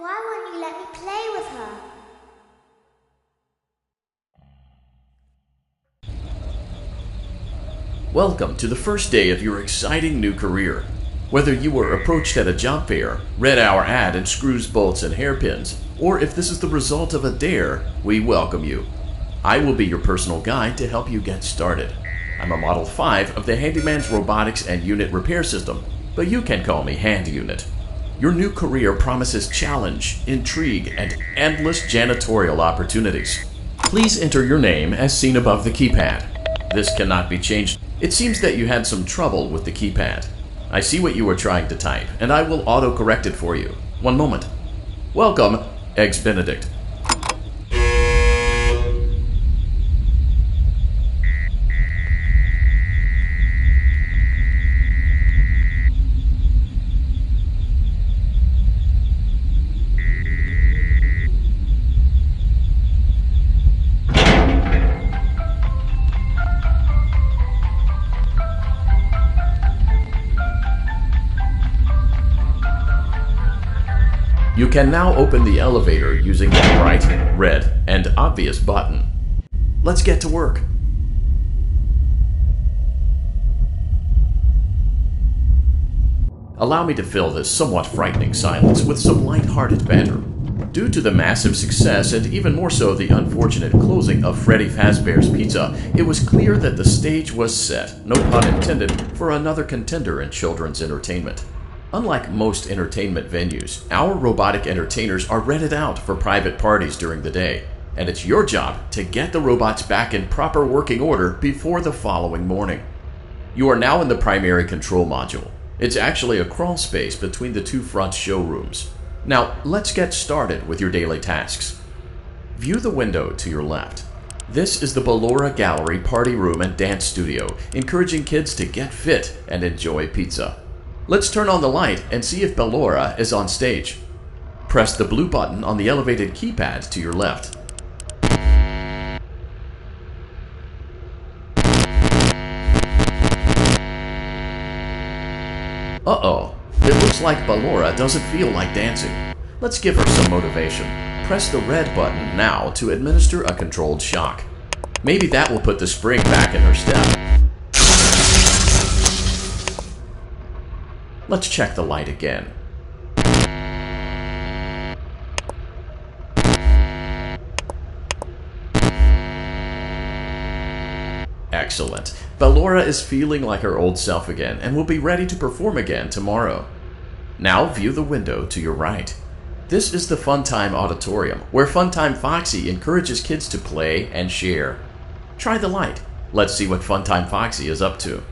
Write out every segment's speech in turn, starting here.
Why won't you let me play with her? Welcome to the first day of your exciting new career. Whether you were approached at a job fair, read our ad in screws, bolts, and hairpins, or if this is the result of a dare, we welcome you. I will be your personal guide to help you get started. I'm a Model 5 of the Handyman's Robotics and Unit Repair System, but you can call me Hand Unit. Your new career promises challenge, intrigue, and endless janitorial opportunities. Please enter your name as seen above the keypad. This cannot be changed. It seems that you had some trouble with the keypad. I see what you were trying to type, and I will auto-correct it for you. One moment. Welcome, Eggs Benedict. You can now open the elevator using the bright, red, and obvious button. Let's get to work. Allow me to fill this somewhat frightening silence with some light-hearted banter. Due to the massive success and even more so the unfortunate closing of Freddy Fazbear's Pizza, it was clear that the stage was set, no pun intended, for another contender in children's entertainment. Unlike most entertainment venues, our robotic entertainers are rented out for private parties during the day, and it's your job to get the robots back in proper working order before the following morning. You are now in the primary control module. It's actually a crawl space between the two front showrooms. Now, let's get started with your daily tasks. View the window to your left. This is the Ballora Gallery Party Room and Dance Studio, encouraging kids to get fit and enjoy pizza. Let's turn on the light and see if Ballora is on stage. Press the blue button on the elevated keypad to your left. Uh-oh, it looks like Ballora doesn't feel like dancing. Let's give her some motivation. Press the red button now to administer a controlled shock. Maybe that will put the spring back in her step. Let's check the light again. Excellent. Ballora is feeling like her old self again and will be ready to perform again tomorrow. Now view the window to your right. This is the Funtime Auditorium, where Funtime Foxy encourages kids to play and share. Try the light. Let's see what Funtime Foxy is up to.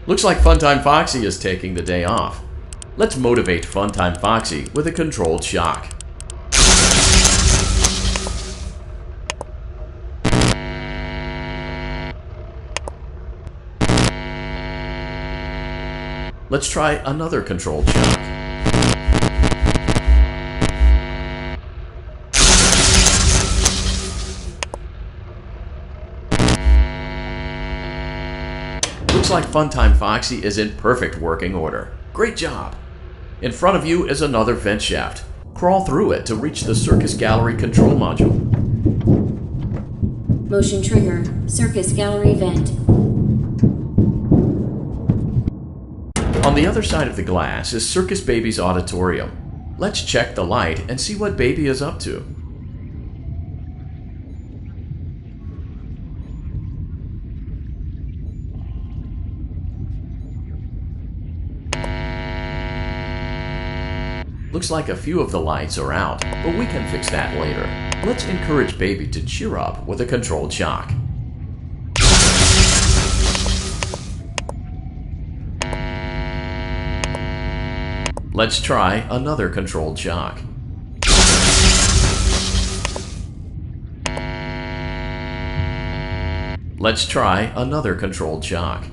Looks like Funtime Foxy is taking the day off. Let's motivate Funtime Foxy with a controlled shock. Let's try another controlled shock. Looks like Funtime Foxy is in perfect working order. Great job! In front of you is another vent shaft. Crawl through it to reach the Circus Gallery control module. Motion trigger. Circus Gallery vent. On the other side of the glass is Circus Baby's auditorium. Let's check the light and see what Baby is up to. Looks like a few of the lights are out, but we can fix that later. Let's encourage Baby to cheer up with a controlled shock. Let's try another controlled shock. Let's try another controlled shock.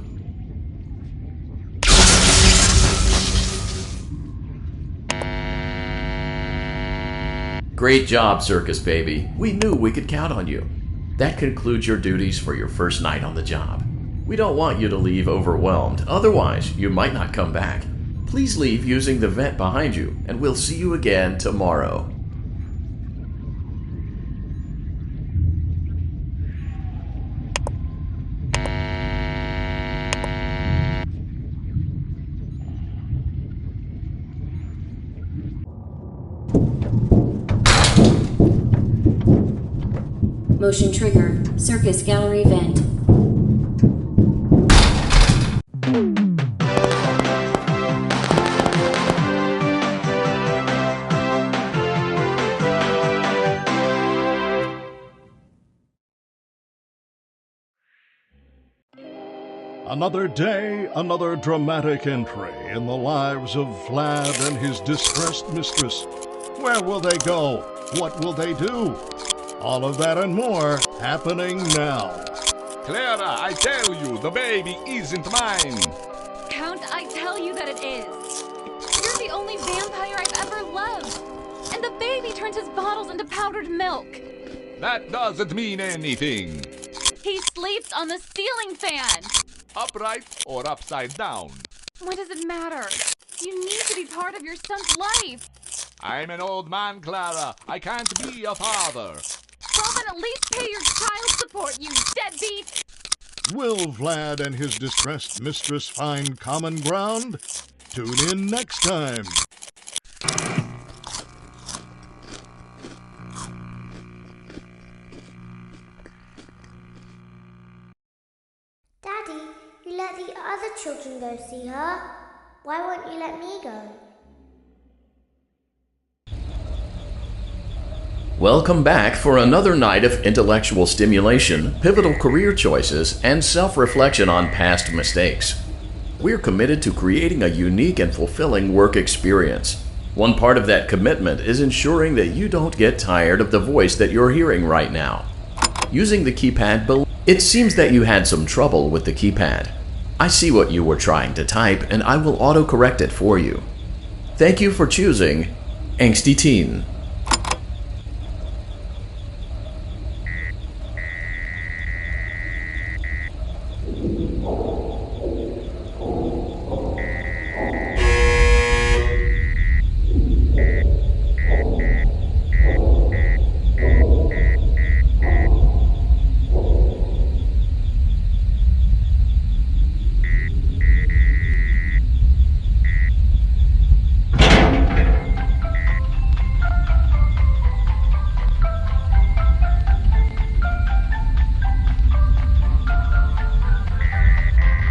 Great job, Circus Baby. We knew we could count on you. That concludes your duties for your first night on the job. We don't want you to leave overwhelmed, otherwise you might not come back. Please leave using the vent behind you, and we'll see you again tomorrow. Motion trigger. Circus gallery vent. Another day, another dramatic entry in the lives of Vlad and his distressed mistress. Where will they go? What will they do? All of that and more happening now. Clara, I tell you, the baby isn't mine. Count, I tell you that it is. You're the only vampire I've ever loved. And the baby turns his bottles into powdered milk. That doesn't mean anything. He sleeps on the ceiling fan. Upright or upside down? What does it matter? You need to be part of your son's life. I'm an old man, Clara. I can't be a father. Well, then at least pay your child support, you deadbeat! Will Vlad and his distressed mistress find common ground? Tune in next time. Daddy, you let the other children go see her. Why won't you let me go? Welcome back for another night of intellectual stimulation, pivotal career choices, and self-reflection on past mistakes. We're committed to creating a unique and fulfilling work experience. One part of that commitment is ensuring that you don't get tired of the voice that you're hearing right now. Using the keypad below, it seems that you had some trouble with the keypad. I see what you were trying to type, and I will auto-correct it for you. Thank you for choosing Angsty Teen.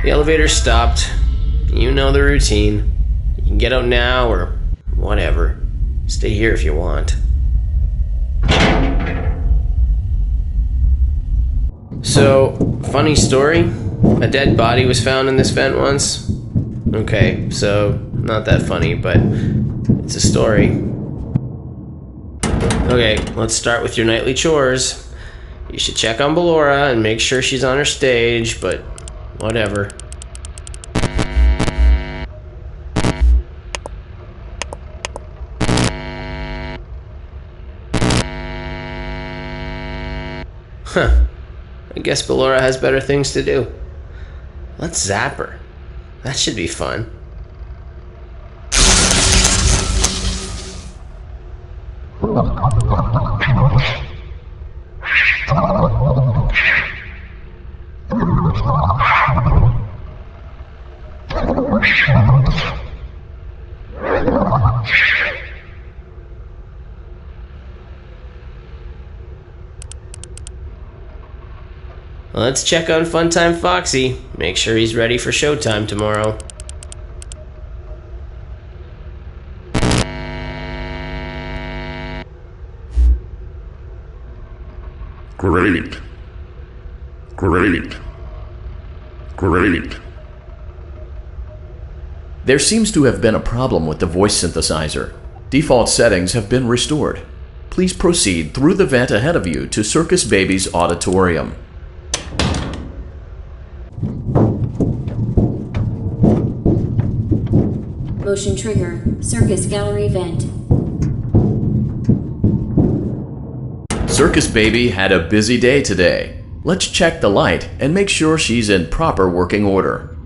The elevator stopped. You know the routine. You can get out now or whatever. Stay here if you want. So, funny story. A dead body was found in this vent once. Okay, so not that funny, but it's a story. Okay, let's start with your nightly chores. You should check on Ballora and make sure she's on her stage, but whatever. Huh. I guess Ballora has better things to do. Let's zap her. That should be fun. Let's check on Funtime Foxy. Make sure he's ready for showtime tomorrow. Great. There seems to have been a problem with the voice synthesizer. Default settings have been restored. Please proceed through the vent ahead of you to Circus Baby's auditorium. Motion trigger. Circus gallery vent. Circus Baby had a busy day today. Let's check the light and make sure she's in proper working order.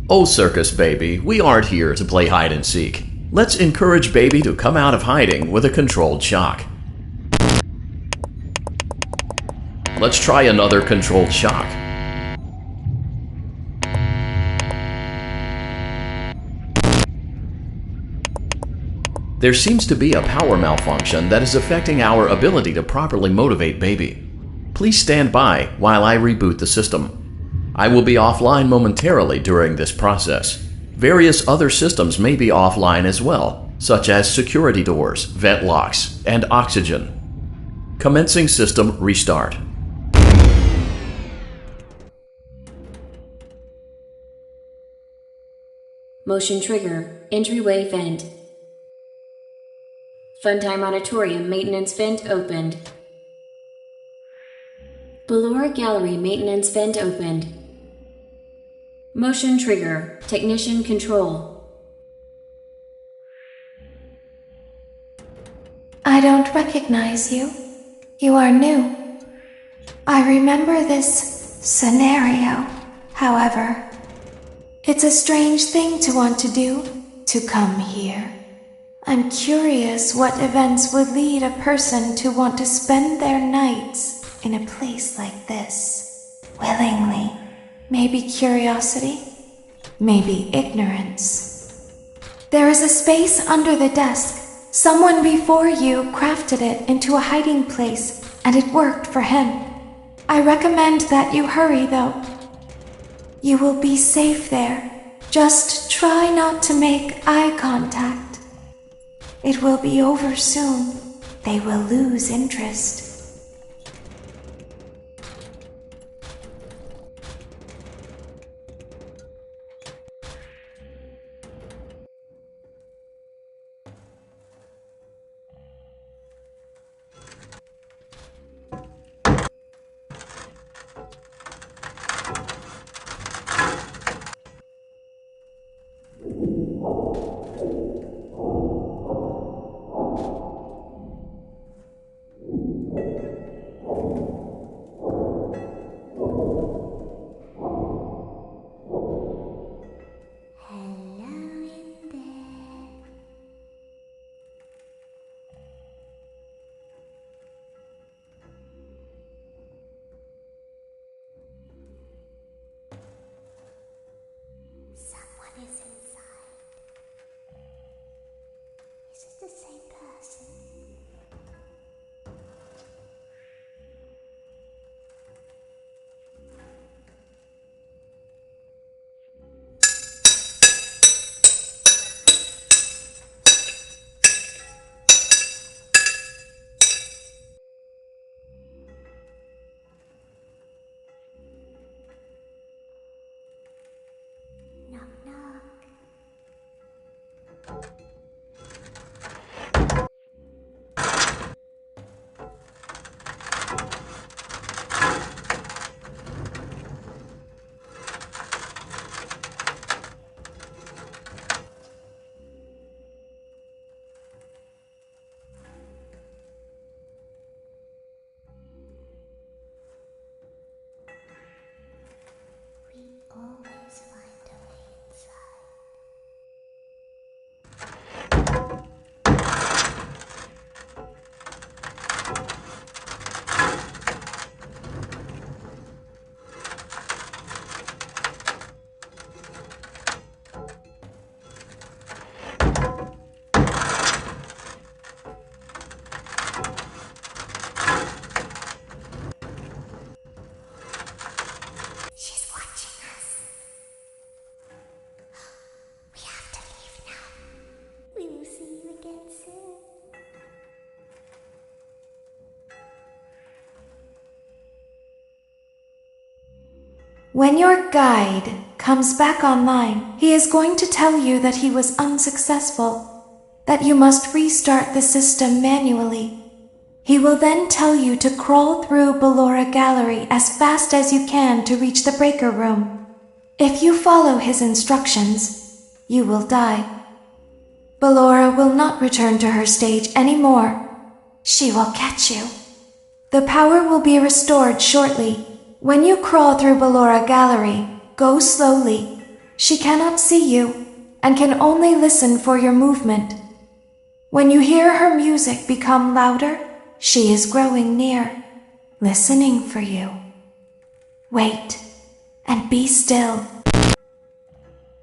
Oh, Circus Baby, we aren't here to play hide and seek. Let's encourage Baby to come out of hiding with a controlled shock. Let's try another controlled shock. There seems to be a power malfunction that is affecting our ability to properly motivate Baby. Please stand by while I reboot the system. I will be offline momentarily during this process. Various other systems may be offline as well, such as security doors, vent locks, and oxygen. Commencing system restart. Motion trigger. Entryway vent. Funtime Auditorium maintenance vent opened. Ballora Gallery maintenance vent opened. Motion trigger. Technician control. I don't recognize you. You are new. I remember this scenario, however. It's a strange thing to want to do, to come here. I'm curious what events would lead a person to want to spend their nights in a place like this. Willingly. Maybe curiosity, maybe ignorance. There is a space under the desk. Someone before you crafted it into a hiding place, and it worked for him. I recommend that you hurry, though. You will be safe there. Just try not to make eye contact. It will be over soon. They will lose interest. The same person. Knock, knock. Always find a way inside. When your guide comes back online, he is going to tell you that he was unsuccessful, that you must restart the system manually. He will then tell you to crawl through Ballora Gallery as fast as you can to reach the breaker room. If you follow his instructions, you will die. Ballora will not return to her stage anymore. She will catch you. The power will be restored shortly. When you crawl through Ballora Gallery, go slowly. She cannot see you and can only listen for your movement. When you hear her music become louder, she is growing near, listening for you. Wait and be still.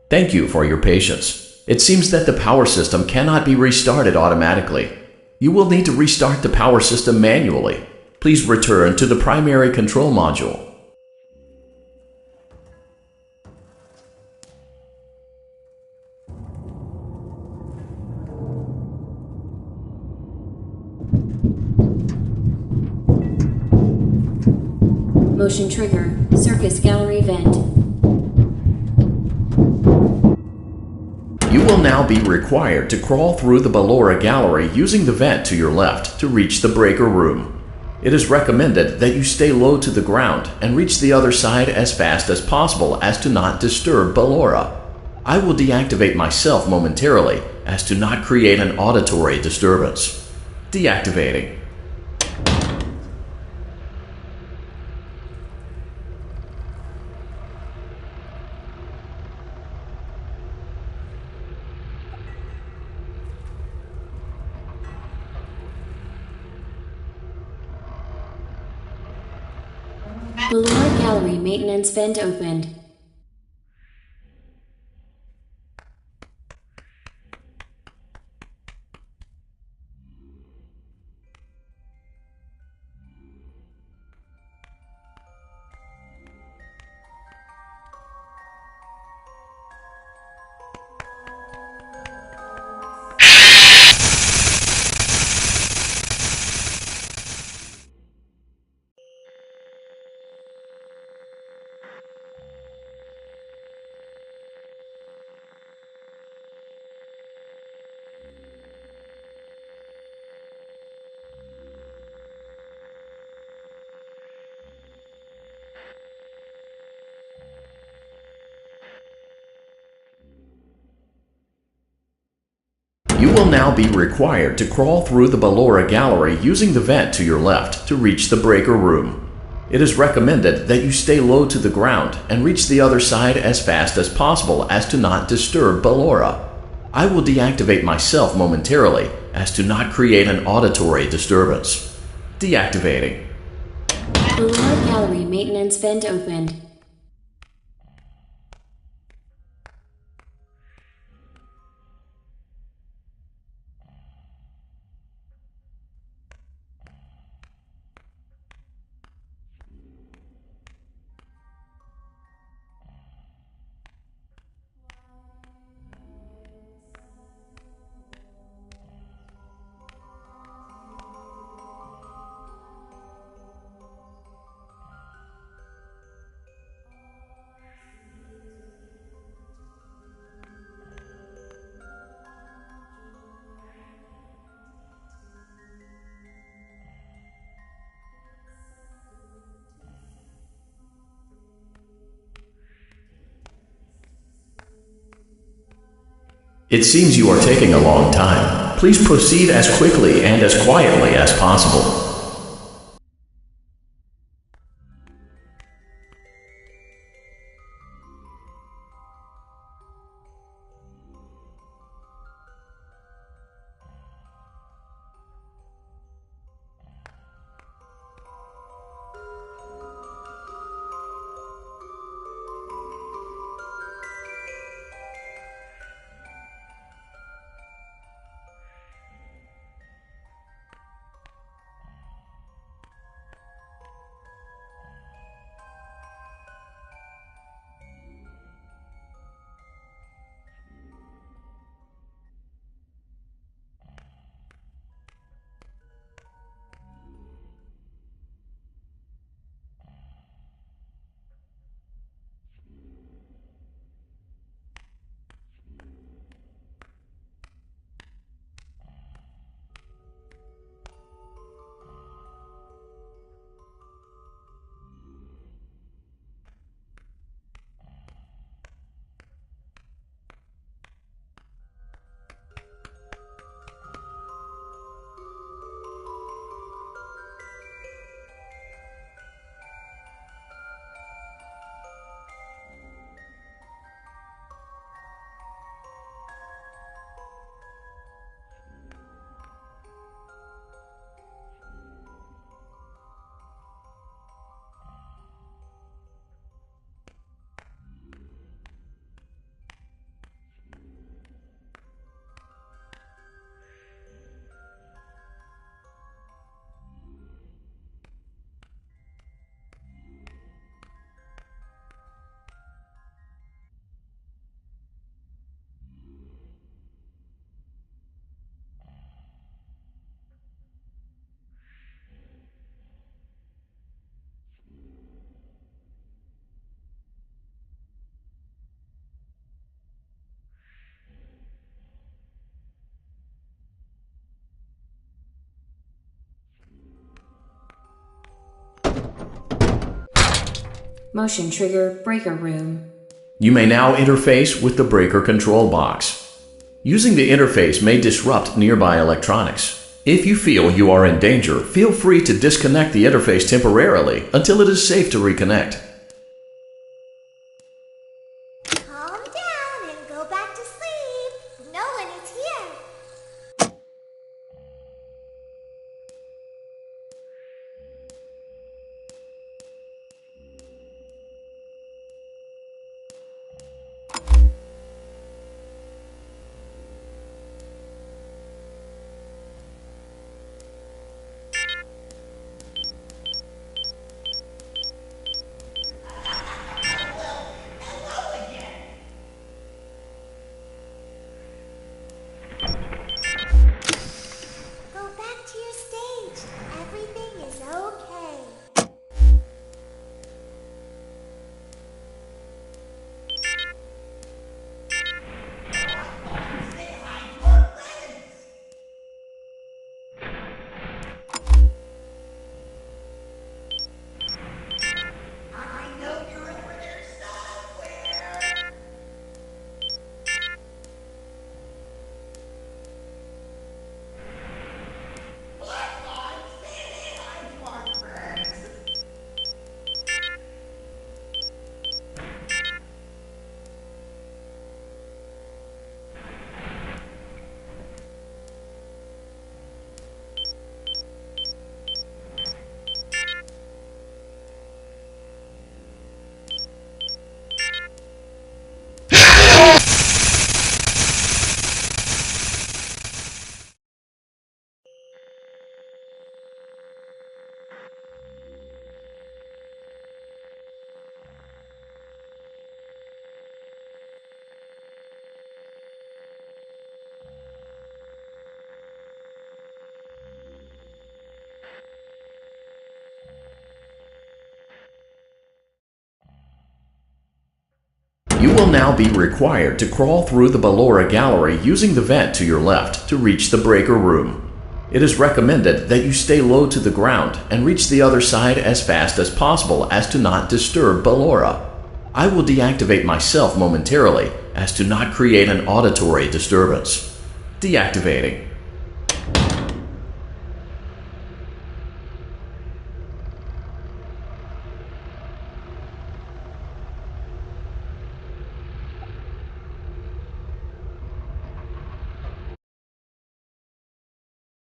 Thank you for your patience. It seems that the power system cannot be restarted automatically. You will need to restart the power system manually. Please return to the primary control module. Motion trigger. Circus gallery vent. You will now be required to crawl through the Ballora Gallery using the vent to your left to reach the breaker room. It is recommended that you stay low to the ground and reach the other side as fast as possible as to not disturb Ballora. I will deactivate myself momentarily as to not create an auditory disturbance. Deactivating. Ballora Gallery maintenance vent opened. You will now be required to crawl through the Ballora Gallery using the vent to your left to reach the breaker room. It is recommended that you stay low to the ground and reach the other side as fast as possible as to not disturb Ballora. I will deactivate myself momentarily as to not create an auditory disturbance. Deactivating. Ballora Gallery maintenance vent opened. It seems you are taking a long time. Please proceed as quickly and as quietly as possible. Motion trigger breaker room. You may now interface with the breaker control box. Using the interface may disrupt nearby electronics. If you feel you are in danger, feel free to disconnect the interface temporarily until it is safe to reconnect. Calm down and go back to sleep. No one is here. Go back to your stage. Everything is okay. You will now be required to crawl through the Ballora Gallery using the vent to your left to reach the breaker room. It is recommended that you stay low to the ground and reach the other side as fast as possible as to not disturb Ballora. I will deactivate myself momentarily as to not create an auditory disturbance. Deactivating.